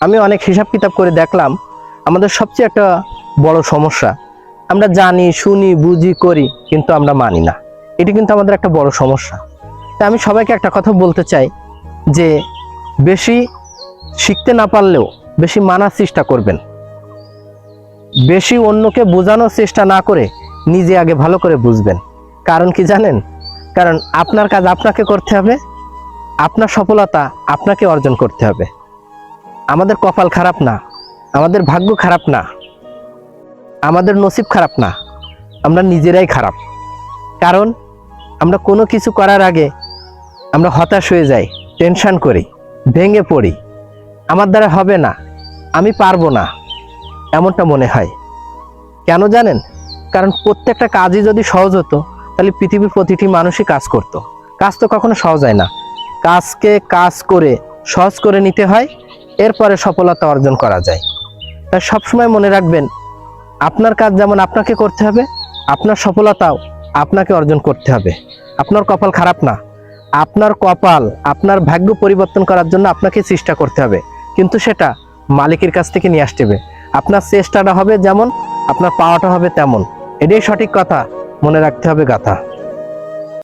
আমি অনেক হিসাব কিতাব করে দেখলাম আমাদের সবচেয়ে একটা বড় সমস্যা, আমরা জানি শুনি বুঝি করি কিন্তু আমরা মানি না। এটি কিন্তু আমাদের একটা বড় সমস্যা। তাই আমি সবাইকে একটা কথা বলতে চাই যে বেশি শিখতে না পারলেও বেশি মানার চেষ্টা করবেন। বেশি অন্যকে বোঝানোর চেষ্টা না করে নিজে আগে ভালো করে বুঝবেন। কারণ কি জানেন? কারণ আপনার কাজ আপনাকে করতে হবে, আপনার সফলতা আপনাকে অর্জন করতে হবে। আমাদের কপাল খারাপ না, আমাদের ভাগ্য খারাপ না, আমাদের নসিব খারাপ না, আমরা নিজেরাই খারাপ। কারণ আমরা কোনো কিছু করার আগে আমরা হতাশ হয়ে যাই, টেনশন করি, ভেঙে পড়ি, আমার দ্বারা হবে না, আমি পারবো না, এমনটা মনে হয়। কেন জানেন? কারণ প্রত্যেকটা কাজই যদি সহজ হতো তাহলে পৃথিবীর প্রতিটি মানুষই কাজ করত। কাজ তো কখনো সহজ হয় না, কাজকে কাজ করে সহজ করে নিতে হয়, এরপরে সফলতা অর্জন করা যায়। তাই সবসময় মনে রাখবেন, আপনার কাজ যেমন আপনাকে করতে হবে, আপনার সফলতাও আপনাকে অর্জন করতে হবে। আপনার কপাল খারাপ না, আপনার কপাল আপনার ভাগ্য পরিবর্তন করার জন্য আপনাকে চেষ্টা করতে হবে, কিন্তু সেটা মালিকের কাছ থেকে নিয়ে আসতে হবে। আপনার চেষ্টাটা হবে যেমন, আপনার পাওয়াটা হবে তেমন। এটাই সঠিক কথা, মনে রাখতে হবে গাথা।